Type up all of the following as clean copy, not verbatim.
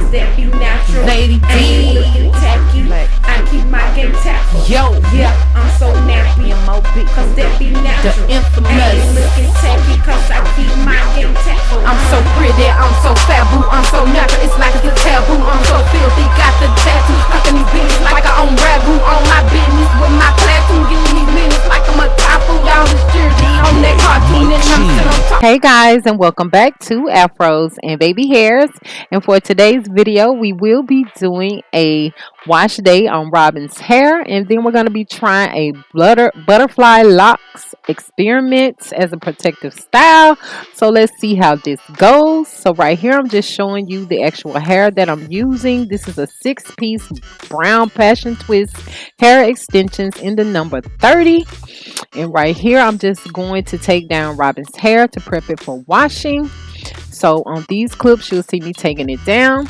cause that be natural. Lady I ain't D. looking tacky. I keep my game tactful. Yo. Yeah, I'm so nappy. M.O.B. Cause that be The natural. I infamous. ain't looking tacky cause I keep my game tactful. I'm so pretty, I'm so fat, boo. I'm so natural, it's like it's a taboo. I'm so filthy, got the tattoo stuck in these bitches like I own ragu. On my business with my platoon, getting these minutes like I'm a typhoon. Y'all this jersey on that cartoon and I'm still on top. Hey guys, and welcome back to Afros and Baby Hairs. And for today's video, we will be doing a wash day on Robin's hair, and then we're going to be trying a Butterfly Locs Experiment as a protective style. So let's see how this goes. So right here, I'm just showing you the actual hair that I'm using. This is a 6-piece brown passion twist hair extensions in the number 30. And right here, I'm just going to take down Robin's hair to prep it for washing. So on these clips, you'll see me taking it down.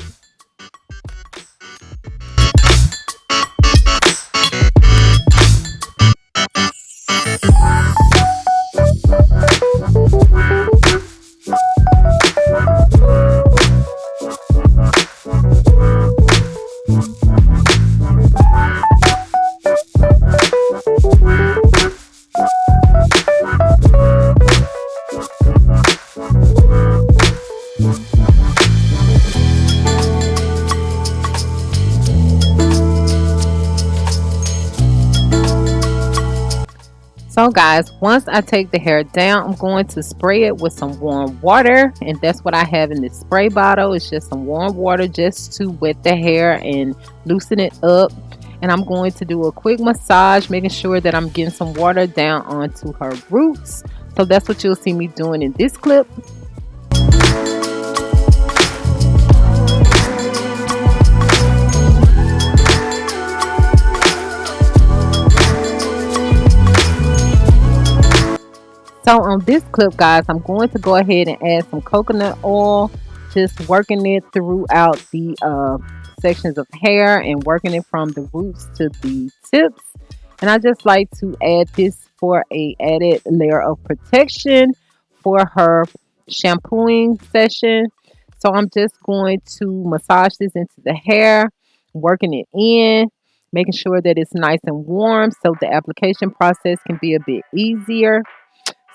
So guys, once I take the hair down, I'm going to spray it with some warm water, and that's what I have in this spray bottle. It's just some warm water just to wet the hair and loosen it up. And I'm going to do a quick massage, making sure that I'm getting some water down onto her roots. So that's what you'll see me doing in this clip. So on this clip, guys, I'm going to go ahead and add some coconut oil, just working it throughout the sections of hair and working it from the roots to the tips. And I just like to add this for a added layer of protection for her shampooing session. So I'm just going to massage this into the hair, working it in, making sure that it's nice and warm so the application process can be a bit easier.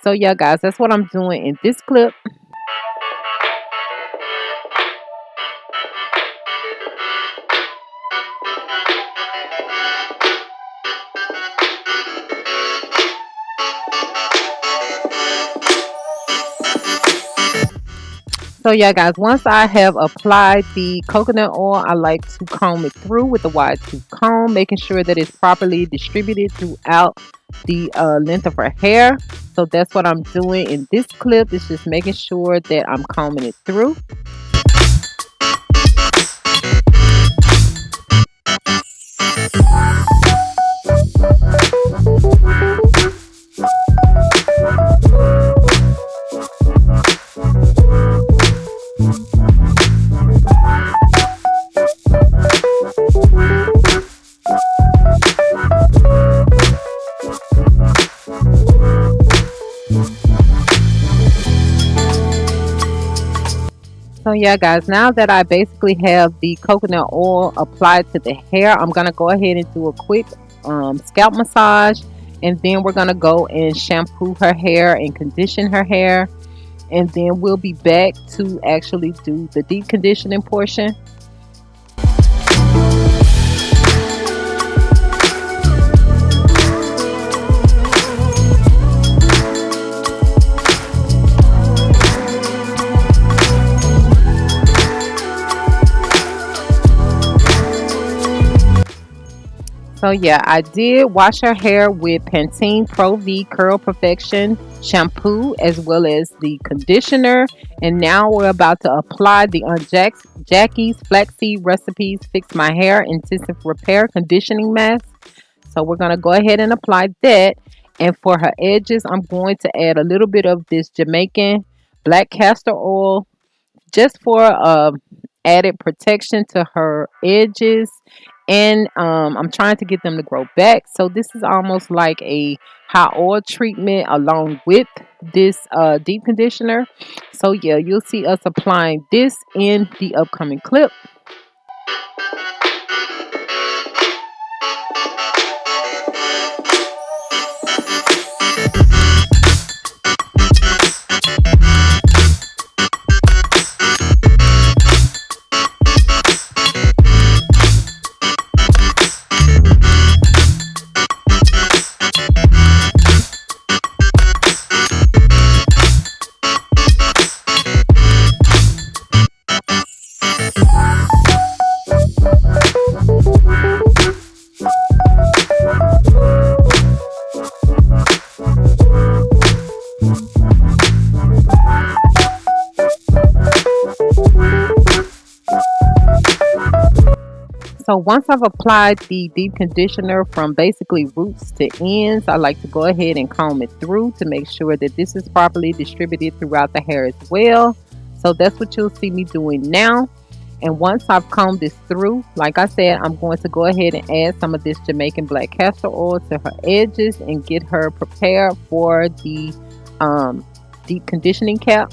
So yeah, guys, that's what I'm doing in this clip. So yeah, guys, once I have applied the coconut oil, I like to comb it through with a wide tooth comb, making sure that it's properly distributed throughout the length of her hair. So that's what I'm doing in this clip. It's just making sure that I'm combing it through. So yeah, guys, now that I basically have the coconut oil applied to the hair, I'm going to go ahead and do a quick scalp massage. And then we're going to go and shampoo her hair and condition her hair. And then we'll be back to actually do the deep conditioning portion. So yeah, I did wash her hair with Pantene Pro V Curl Perfection shampoo as well as the conditioner. And now we're about to apply the Jackie's Flaxseed Recipes Fix My Hair Intensive Repair Conditioning Mask. So we're going to go ahead and apply that. And for her edges, I'm going to add a little bit of this Jamaican black castor oil just for added protection to her edges. And I'm trying to get them to grow back. So this is almost like a hot oil treatment along with this deep conditioner. So yeah, you'll see us applying this in the upcoming clip. So once I've applied the deep conditioner from basically roots to ends, I like to go ahead and comb it through to make sure that this is properly distributed throughout the hair as well. So that's what you'll see me doing now. And once I've combed this through, like I said, I'm going to go ahead and add some of this Jamaican black castor oil to her edges and get her prepared for the deep conditioning cap.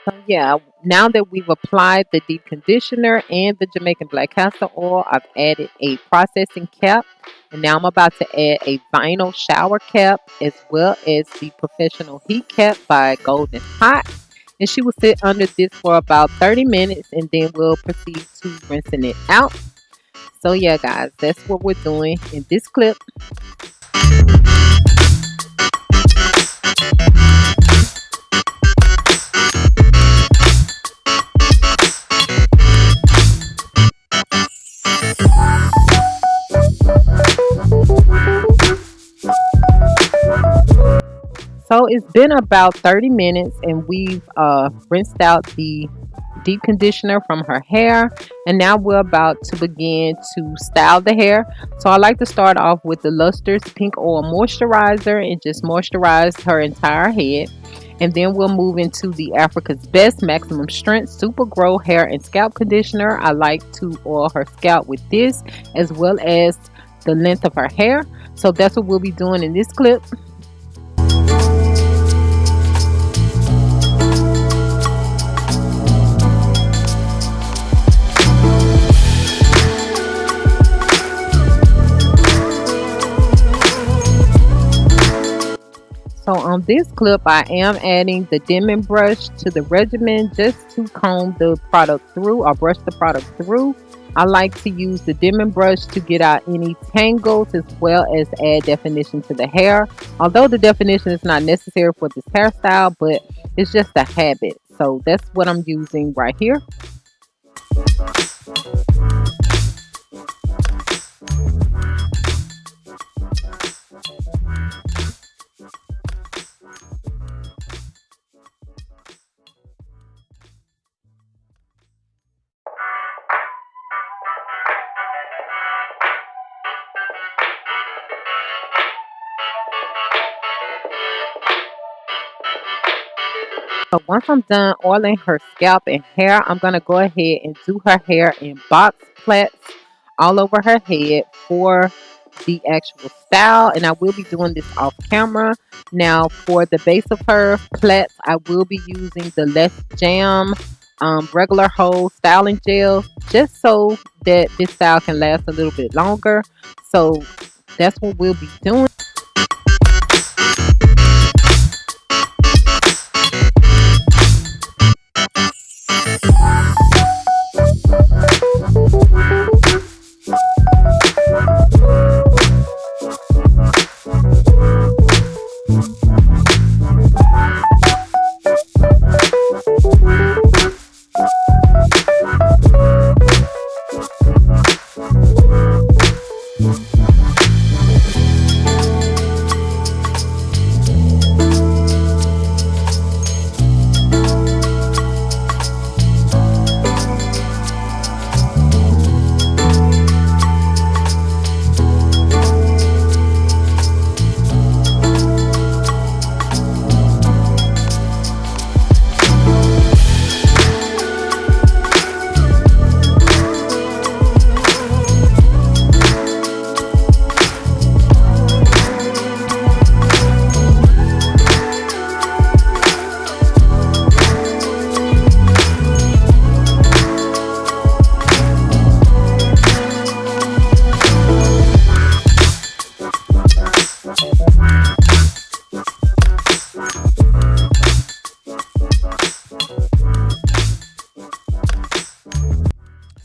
So yeah, now that we've applied the deep conditioner and the Jamaican black castor oil, I've added a processing cap. And now I'm about to add a vinyl shower cap as well as the professional heat cap by Golden Hot. And she will sit under this for about 30 minutes and then we'll proceed to rinsing it out. So yeah, guys, that's what we're doing in this clip. So it's been about 30 minutes and we've rinsed out the deep conditioner from her hair, and now we're about to begin to style the hair. So I like to start off with the Luster's Pink Oil Moisturizer and just moisturize her entire head. And then we'll move into the Africa's Best Maximum Strength Super Grow Hair and Scalp Conditioner. I like to oil her scalp with this as well as the length of her hair. So that's what we'll be doing in this clip. So on this clip, I am adding the Denman brush to the regimen just to comb the product through or brush the product through. I like to use the Denman brush to get out any tangles as well as add definition to the hair. Although the definition is not necessary for this hairstyle, but it's just a habit. So that's what I'm using right here. So once I'm done oiling her scalp and hair, I'm going to go ahead and do her hair in box plaits all over her head for the actual style. And I will be doing this off camera. Now for the base of her plaits, I will be using the Let's Jam regular hold styling gel just so that this style can last a little bit longer. So that's what we'll be doing.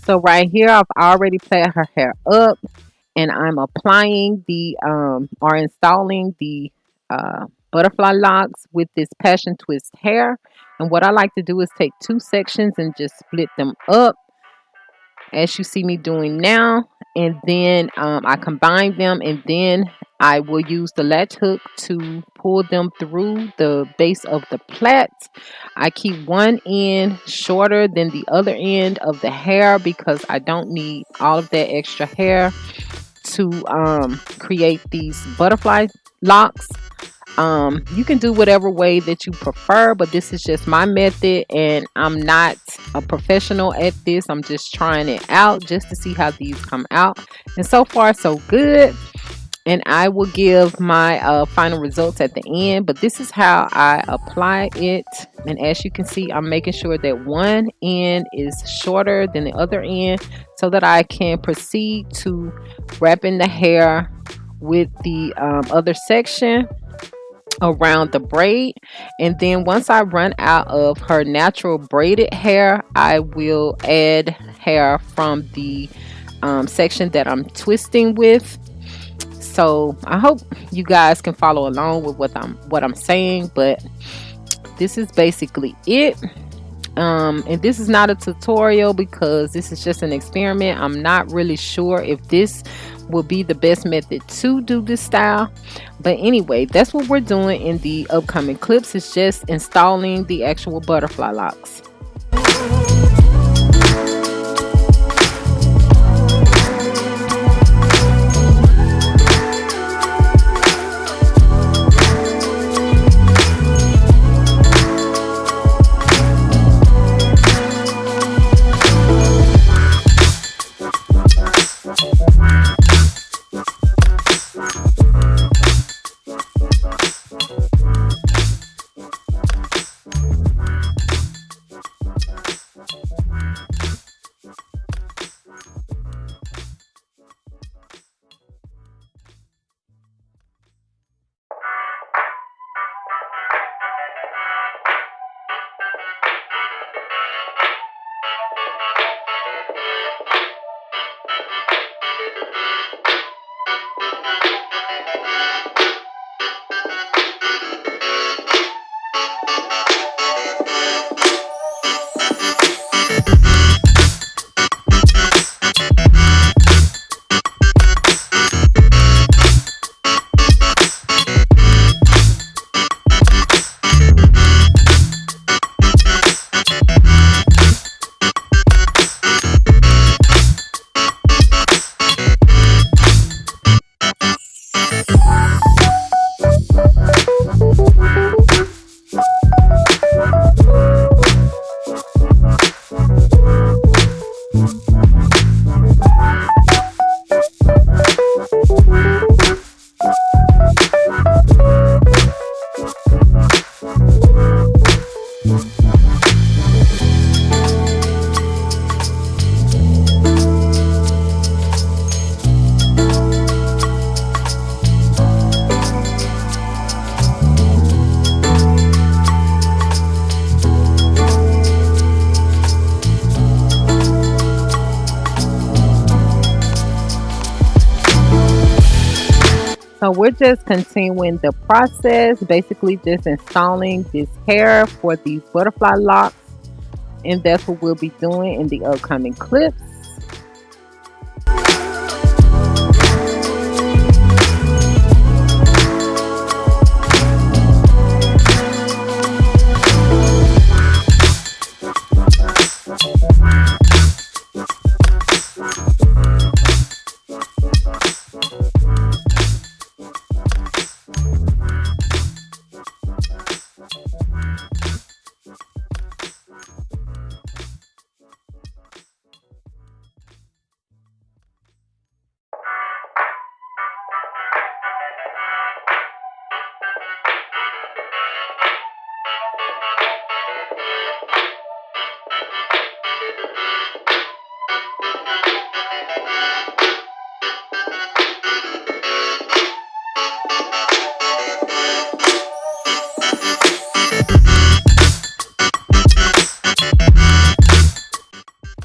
So right here, I've already played her hair up, and I'm applying the or installing the butterfly locks with this passion twist hair. And what I like to do is take two sections and just split them up as you see me doing now, and then I combine them, and then I will use the latch hook to pull them through the base of the plait. I keep one end shorter than the other end of the hair because I don't need all of that extra hair to create these butterfly locks. You can do whatever way that you prefer, but this is just my method, and I'm not a professional at this. I'm just trying it out just to see how these come out. And so far, so good. And I will give my final results at the end, but this is how I apply it. And as you can see, I'm making sure that one end is shorter than the other end so that I can proceed to wrapping the hair with the other section around the braid. And then once I run out of her natural braided hair, I will add hair from the section that I'm twisting with. So I hope you guys can follow along with what I'm saying, but this is basically it. And this is not a tutorial because this is just an experiment. I'm not really sure if this will be the best method to do this style, but anyway, that's what we're doing in the upcoming clips. Is just installing the actual butterfly locks. So we're just continuing the process, basically just installing this hair for these butterfly locks, and that's what we'll be doing in the upcoming clips.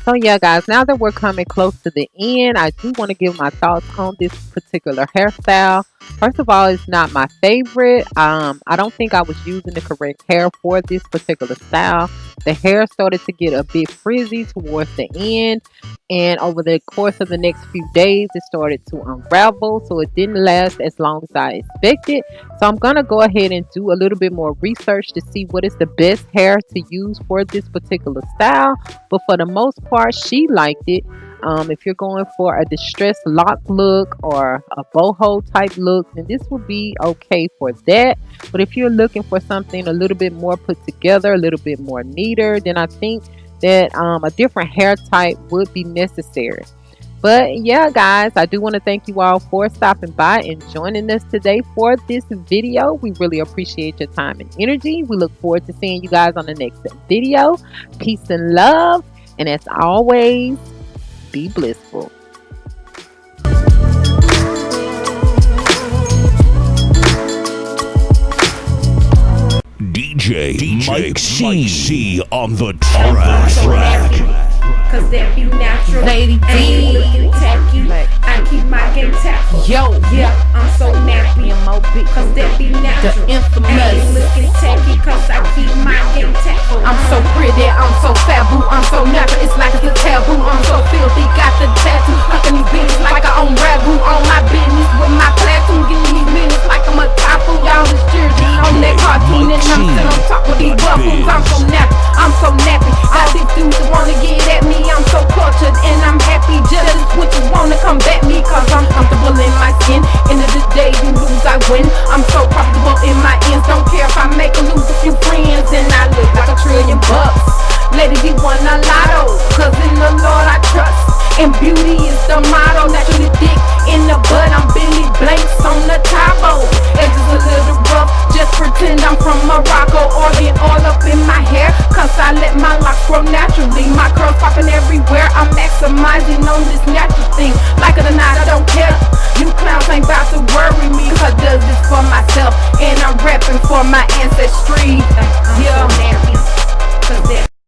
So yeah, guys, now that we're coming close to the end, I do want to give my thoughts on this particular hairstyle. First of all, it's not my favorite. I don't think I was using the correct hair for this particular style. The hair started to get a bit frizzy towards the end, and over the course of the next few days, it started to unravel. So it didn't last as long as I expected. So I'm gonna go ahead and do a little bit more research to see what is the best hair to use for this particular style. But for the most part, she liked it. If you're going for a distressed lock look or a boho type look, then this will be okay for that. But if you're looking for something a little bit more put together, a little bit more neater, then I think that a different hair type would be necessary. But yeah, guys, I do want to thank you all for stopping by and joining us today for this video. We really appreciate your time and energy. We look forward to seeing you guys on the next video. Peace and love. And as always, be blissful. DJ Mike C on the track. Cause that be natural. Lady I ain't D. looking tacky. I keep my game tactful. Yo, Yeah, I'm so nappy. M.O.B. Cause that be The natural. I ain't infamous. looking tacky. Cause I keep my game tactful. I'm so pretty, I'm so faboo, I'm so natural, it's like it's a taboo. I'm so filthy, got the tattoo, fucking these bitches like I own ragu. On my business with my platoon, getting these minutes like I'm a typhoon. Y'all is cheering on that cartoon, and I'm sitting on top of these buffoons. I'm so nappy, I'm so nappy. All these dudes that wanna get at me, I'm so cultured and I'm happy. Jealous witches wanna combat me, cause I'm comfortable in my skin. End of the day, you lose, I win. I'm so profitable in my ends, don't care if I make or lose a few friends. And I look like $1 trillion. Lady, we won a lotto, cause in the Lord I trust. And beauty is the motto. Naturally thick in the bud, I'm Billy Blanks on the Tabo. Edges a little rough, just pretend I'm from Morocco. Orient all up in my hair, cause I let my locks grow naturally. My curls popping everywhere, I'm maximizing on this natural thing. Like it or not, I don't care. You clowns ain't about to worry me, cause I does this for myself, and I'm rapping for my ancestry. I'm so nappy. Cause that